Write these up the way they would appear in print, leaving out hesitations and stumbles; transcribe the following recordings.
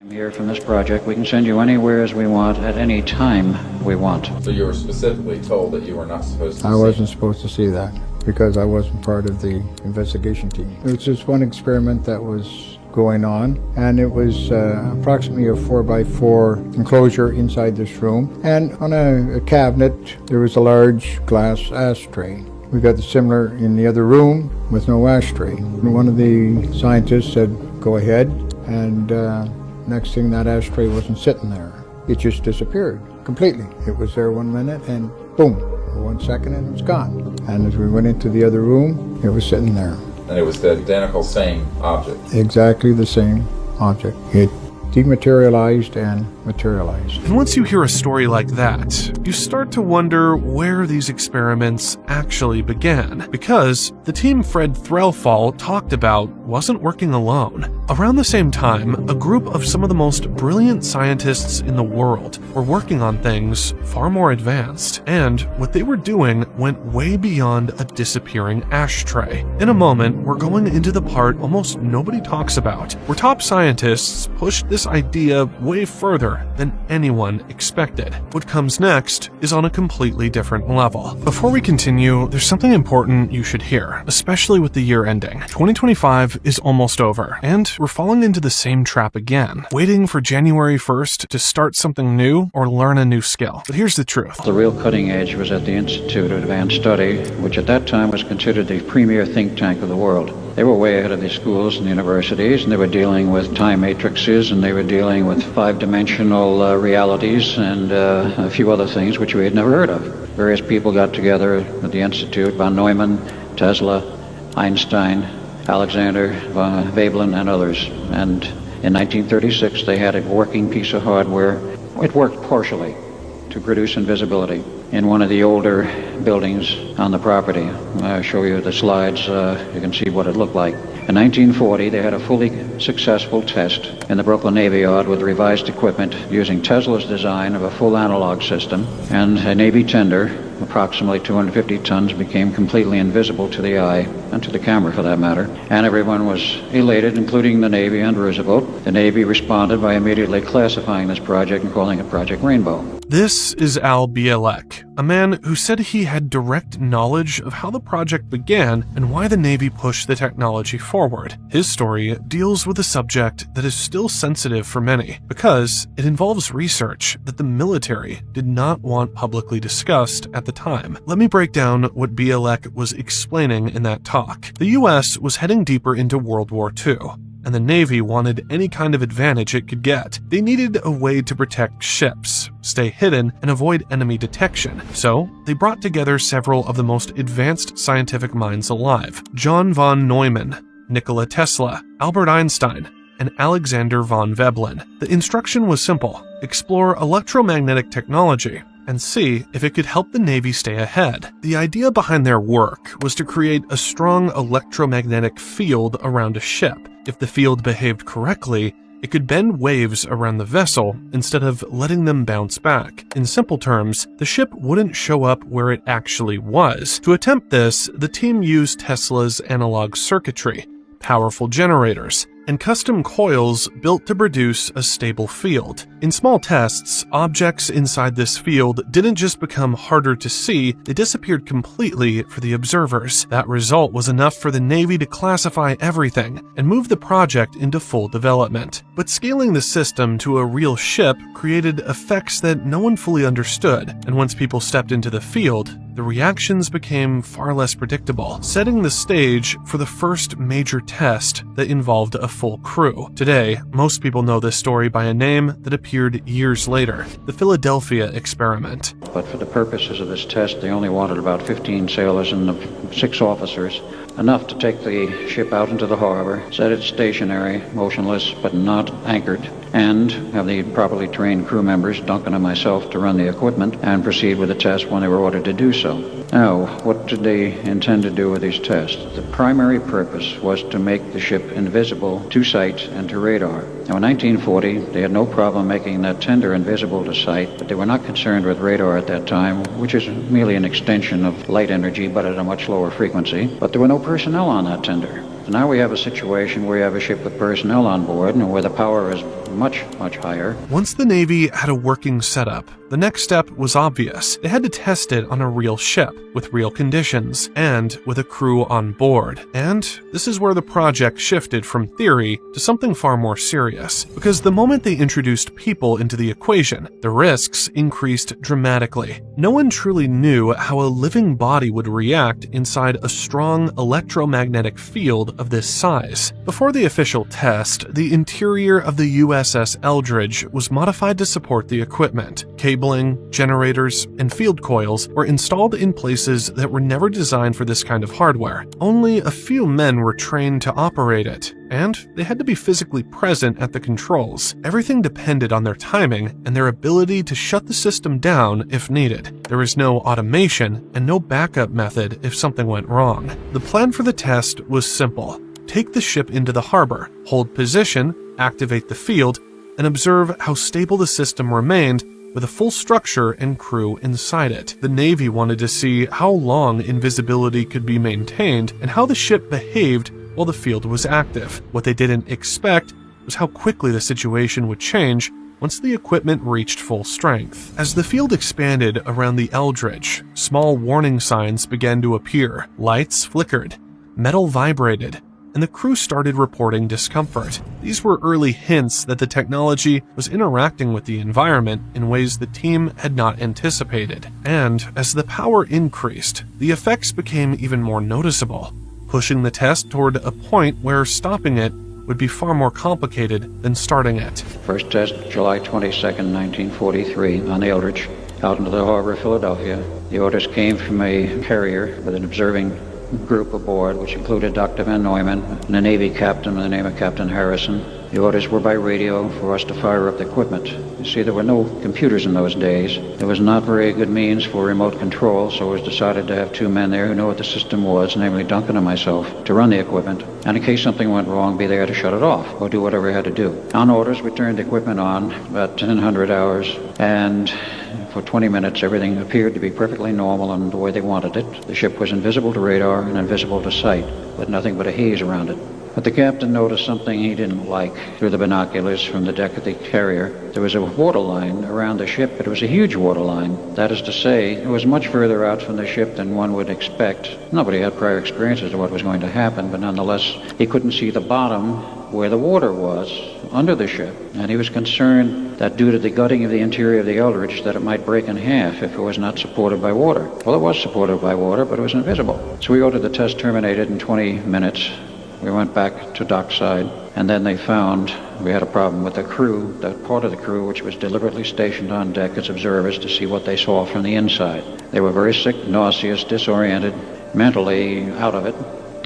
Here from this project, we can send you anywhere as we want at any time we want. So you were specifically told that you were not supposed to I wasn't supposed to see that because I wasn't part of the investigation team. It was just one experiment that was going on, and it was approximately a 4x4 enclosure inside this room, and on a cabinet there was a large glass ashtray. We got the similar in the other room with no ashtray. And one of the scientists said, "Go ahead," and next thing, that ashtray wasn't sitting there. It just disappeared completely. It was there 1 minute and boom, for 1 second and it was gone. And as we went into the other room, it was sitting there. And it was the identical same object. Exactly the same object. It dematerialized and materialized. And once you hear a story like that, you start to wonder where these experiments actually began, because the team Fred Threlfall talked about wasn't working alone. Around the same time, a group of some of the most brilliant scientists in the world were working on things far more advanced, and what they were doing went way beyond a disappearing ashtray. In a moment, we're going into the part almost nobody talks about, where top scientists pushed this idea way further than anyone expected. What comes next is on a completely different level. Before we continue, there's something important you should hear, especially with the year ending. 2025 is almost over, and we're falling into the same trap again, waiting for January 1st to start something new or learn a new skill. But here's the truth. The real cutting edge was at the Institute of Advanced Study, which at that time was considered the premier think tank of the world. They were way ahead of the schools and the universities, and they were dealing with time matrices, and they were dealing with five-dimensional realities and a few other things which we had never heard of. Various people got together at the Institute, von Neumann, Tesla, Einstein, Alexander, Veblen, and others. And in 1936, they had a working piece of hardware. It worked partially to produce invisibility in one of the older buildings on the property. I'll show you the slides. You can see what it looked like. In 1940, they had a fully successful test in the Brooklyn Navy Yard with revised equipment using Tesla's design of a full analog system, and a Navy tender, approximately 250 tons, became completely invisible to the eye, and to the camera for that matter, and everyone was elated, including the Navy and Roosevelt. The Navy responded by immediately classifying this project and calling it Project Rainbow. This is Al Bielek, a man who said he had direct knowledge of how the project began and why the Navy pushed the technology forward. His story deals with a subject that is still sensitive for many, because it involves research that the military did not want publicly discussed at the time. Let me break down what Bielek was explaining in that talk. The US was heading deeper into World War II, and the Navy wanted any kind of advantage it could get. They needed a way to protect ships, stay hidden, and avoid enemy detection. So they brought together several of the most advanced scientific minds alive: John von Neumann, Nikola Tesla, Albert Einstein, and Alexander von Veblen. The instruction was simple: explore electromagnetic technology and see if it could help the Navy stay ahead. The idea behind their work was to create a strong electromagnetic field around a ship. If the field behaved correctly, it could bend waves around the vessel instead of letting them bounce back. In simple terms, the ship wouldn't show up where it actually was. To attempt this, the team used Tesla's analog circuitry, powerful generators, and custom coils built to produce a stable field. In small tests, objects inside this field didn't just become harder to see, they disappeared completely for the observers. That result was enough for the Navy to classify everything and move the project into full development. But scaling the system to a real ship created effects that no one fully understood, and once people stepped into the field, the reactions became far less predictable, setting the stage for the first major test that involved a full crew. Today, most people know this story by a name that appeared years later: the Philadelphia experiment. But for the purposes of this test, they only wanted about 15 sailors and 6 officers, enough to take the ship out into the harbor, set it stationary, motionless but not anchored, and have the properly trained crew members, Duncan and myself, to run the equipment and proceed with the test when they were ordered to do so. Now, what did they intend to do with these tests? The primary purpose was to make the ship invisible to sight and to radar. Now, in 1940, they had no problem making that tender invisible to sight, but they were not concerned with radar at that time, which is merely an extension of light energy, but at a much lower frequency. But there were no personnel on that tender. So now we have a situation where you have a ship with personnel on board and where the power is much, much higher. Once the Navy had a working setup, the next step was obvious. They had to test it on a real ship, with real conditions, and with a crew on board. And this is where the project shifted from theory to something far more serious. Because the moment they introduced people into the equation, the risks increased dramatically. No one truly knew how a living body would react inside a strong electromagnetic field of this size. Before the official test, the interior of the USS Eldridge was modified to support the equipment. Cabling, generators, and field coils were installed in places that were never designed for this kind of hardware. Only a few men were trained to operate it, and they had to be physically present at the controls. Everything depended on their timing and their ability to shut the system down if needed. There was no automation and no backup method if something went wrong. The plan for the test was simple. Take the ship into the harbor, hold position, activate the field, and observe how stable the system remained with a full structure and crew inside it. The Navy wanted to see how long invisibility could be maintained and how the ship behaved while the field was active. What they didn't expect was how quickly the situation would change once the equipment reached full strength. As the field expanded around the Eldridge, small warning signs began to appear. Lights flickered, metal vibrated, and the crew started reporting discomfort. These were early hints that the technology was interacting with the environment in ways the team had not anticipated. And as the power increased, the effects became even more noticeable, pushing the test toward a point where stopping it would be far more complicated than starting it. First test, July 22nd, 1943, on the Eldridge, out into the harbor of Philadelphia. The orders came from a carrier with an observing group aboard, which included Dr. Van Neumann and a Navy captain by the name of Captain Harrison. The orders were by radio for us to fire up the equipment. You see, there were no computers in those days. There was not very good means for remote control, so it was decided to have two men there who knew what the system was, namely Duncan and myself, to run the equipment, and in case something went wrong, be there to shut it off, or do whatever we had to do. On orders, we turned the equipment on about 1000 hours, and for 20 minutes, everything appeared to be perfectly normal and the way they wanted it. The ship was invisible to radar and invisible to sight, with nothing but a haze around it. But the captain noticed something he didn't like through the binoculars from the deck of the carrier. There was a water line around the ship, but it was a huge water line. That is to say, it was much further out from the ship than one would expect. Nobody had prior experience as to what was going to happen, but nonetheless, he couldn't see the bottom where the water was under the ship, and he was concerned that due to the gutting of the interior of the Eldridge that it might break in half if it was not supported by water. Well, it was supported by water, but it was invisible. So we ordered the test terminated in 20 minutes. We went back to dockside, and then they found we had a problem with the crew, that part of the crew which was deliberately stationed on deck as observers to see what they saw from the inside. They were very sick, nauseous, disoriented, mentally out of it,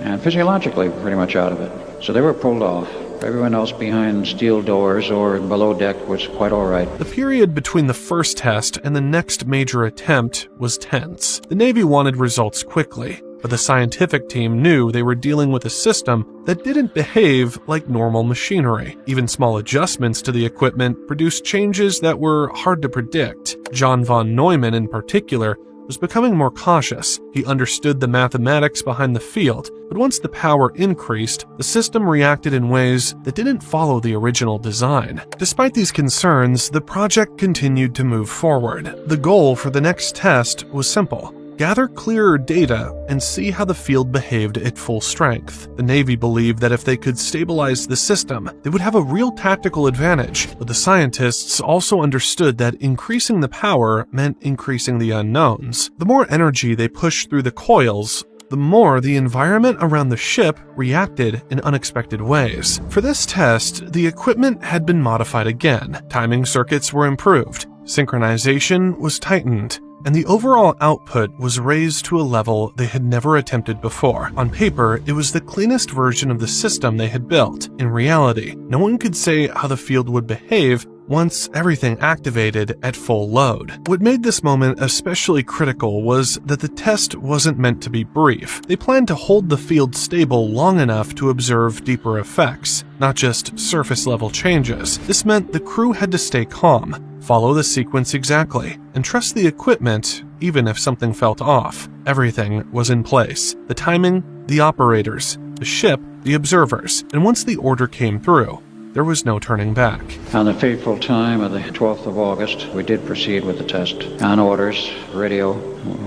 and physiologically pretty much out of it. So they were pulled off. Everyone else behind steel doors or below deck was quite all right. The period between the first test and the next major attempt was tense. The Navy wanted results quickly, but the scientific team knew they were dealing with a system that didn't behave like normal machinery. Even small adjustments to the equipment produced changes that were hard to predict. John von Neumann, in particular, was becoming more cautious. He understood the mathematics behind the field, but once the power increased, the system reacted in ways that didn't follow the original design. Despite these concerns, the project continued to move forward. The goal for the next test was simple: gather clearer data and see how the field behaved at full strength. The Navy believed that if they could stabilize the system, they would have a real tactical advantage, but the scientists also understood that increasing the power meant increasing the unknowns. The more energy they pushed through the coils, the more the environment around the ship reacted in unexpected ways. For this test, the equipment had been modified again. Timing circuits were improved, synchronization was tightened, and the overall output was raised to a level they had never attempted before. On paper, it was the cleanest version of the system they had built. In reality, no one could say how the field would behave once everything activated at full load. What made this moment especially critical was that the test wasn't meant to be brief. They planned to hold the field stable long enough to observe deeper effects, not just surface-level changes. This meant the crew had to stay calm, follow the sequence exactly, and trust the equipment even if something felt off. Everything was in place: the timing, the operators, the ship, the observers, and once the order came through, there was no turning back. On the fateful time of the 12th of August, we did proceed with the test. On orders, radio,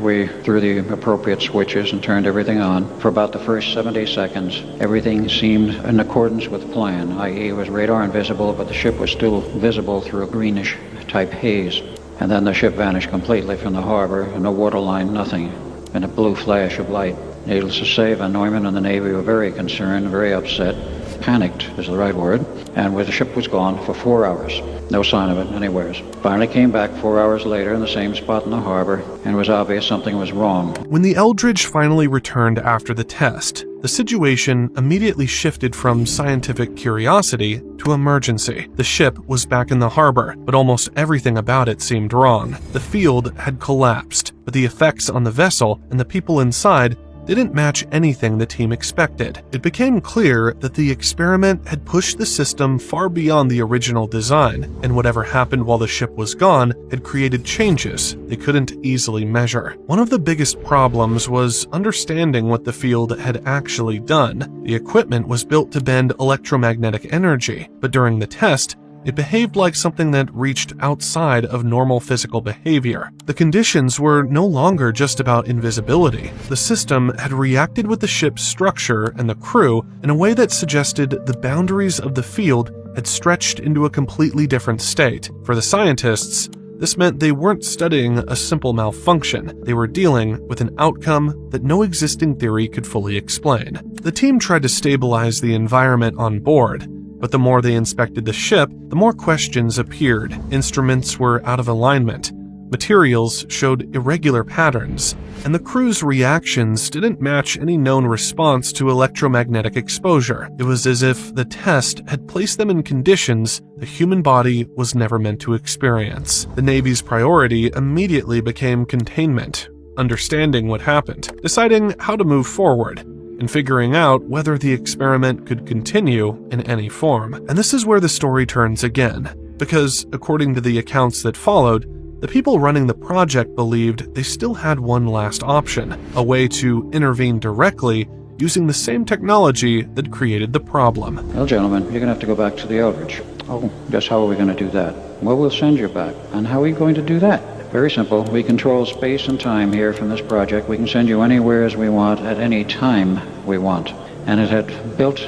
we threw the appropriate switches and turned everything on. For about the first 70 seconds, everything seemed in accordance with plan, i.e. it was radar invisible, but the ship was still visible through a greenish type haze. And then the ship vanished completely from the harbor, no waterline, nothing, and a blue flash of light. Needless to say, Van Neumann and the Navy were very concerned, very upset. Panicked is the right word, and where the ship was gone for 4 hours. No sign of it anywhere. Finally came back 4 hours later in the same spot in the harbor, and it was obvious something was wrong. When the Eldridge finally returned after the test, the situation immediately shifted from scientific curiosity to emergency. The ship was back in the harbor, but almost everything about it seemed wrong. The field had collapsed, but the effects on the vessel and the people inside didn't match anything the team expected. It became clear that the experiment had pushed the system far beyond the original design, and whatever happened while the ship was gone had created changes they couldn't easily measure. One of the biggest problems was understanding what the field had actually done. The equipment was built to bend electromagnetic energy, but during the test, it behaved like something that reached outside of normal physical behavior. The conditions were no longer just about invisibility. The system had reacted with the ship's structure and the crew in a way that suggested the boundaries of the field had stretched into a completely different state. For the scientists, this meant they weren't studying a simple malfunction. They were dealing with an outcome that no existing theory could fully explain. The team tried to stabilize the environment on board, but the more they inspected the ship, the more questions appeared. Instruments were out of alignment, materials showed irregular patterns, and the crew's reactions didn't match any known response to electromagnetic exposure. It was as if the test had placed them in conditions the human body was never meant to experience. The Navy's priority immediately became containment, understanding what happened, deciding how to move forward, and figuring out whether the experiment could continue in any form. And this is where the story turns again, because according to the accounts that followed, the people running the project believed they still had one last option, a way to intervene directly using the same technology that created the problem. Well, gentlemen, you're going to have to go back to the Eldridge. Oh, just how are we going to do that? Well, we'll send you back. And how are we going to do that? Very simple. We control space and time here from this project. We can send you anywhere as we want at any time we want. And it had built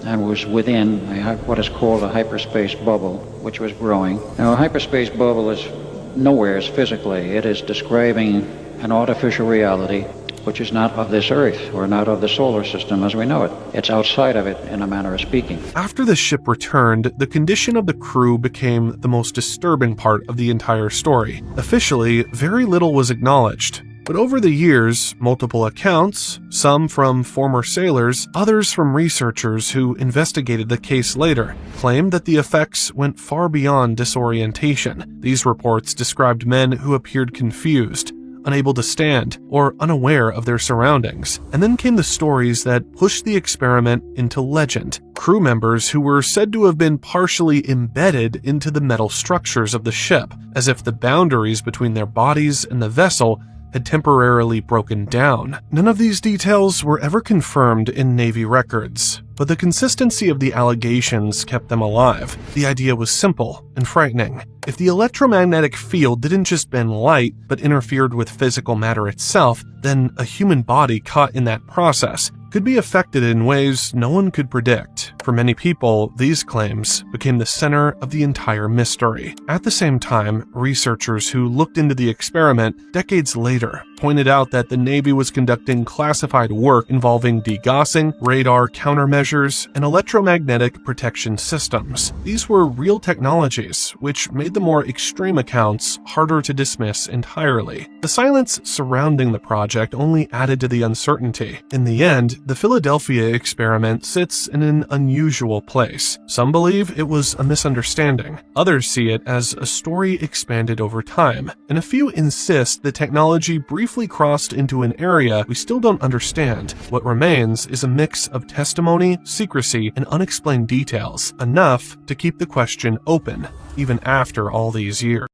and was within what is called a hyperspace bubble, which was growing. Now, a hyperspace bubble is nowhere physically. It is describing an artificial reality which is not of this Earth or not of the solar system as we know it. It's outside of it, in a manner of speaking. After the ship returned, the condition of the crew became the most disturbing part of the entire story. Officially, very little was acknowledged. But over the years, multiple accounts, some from former sailors, others from researchers who investigated the case later, claimed that the effects went far beyond disorientation. These reports described men who appeared confused, unable to stand, or unaware of their surroundings. And then came the stories that pushed the experiment into legend. Crew members who were said to have been partially embedded into the metal structures of the ship, as if the boundaries between their bodies and the vessel had temporarily broken down. None of these details were ever confirmed in Navy records, but the consistency of the allegations kept them alive. The idea was simple and frightening. If the electromagnetic field didn't just bend light, but interfered with physical matter itself, then a human body caught in that process could be affected in ways no one could predict. For many people, these claims became the center of the entire mystery. At the same time, researchers who looked into the experiment decades later pointed out that the Navy was conducting classified work involving degaussing, radar countermeasures, and electromagnetic protection systems. These were real technologies, which made the more extreme accounts harder to dismiss entirely. The silence surrounding the project only added to the uncertainty. In the end, the Philadelphia experiment sits in an unusual place. Some believe it was a misunderstanding. Others see it as a story expanded over time. And a few insist the technology briefly crossed into an area we still don't understand. What remains is a mix of testimony, secrecy, and unexplained details, enough to keep the question open, even after all these years.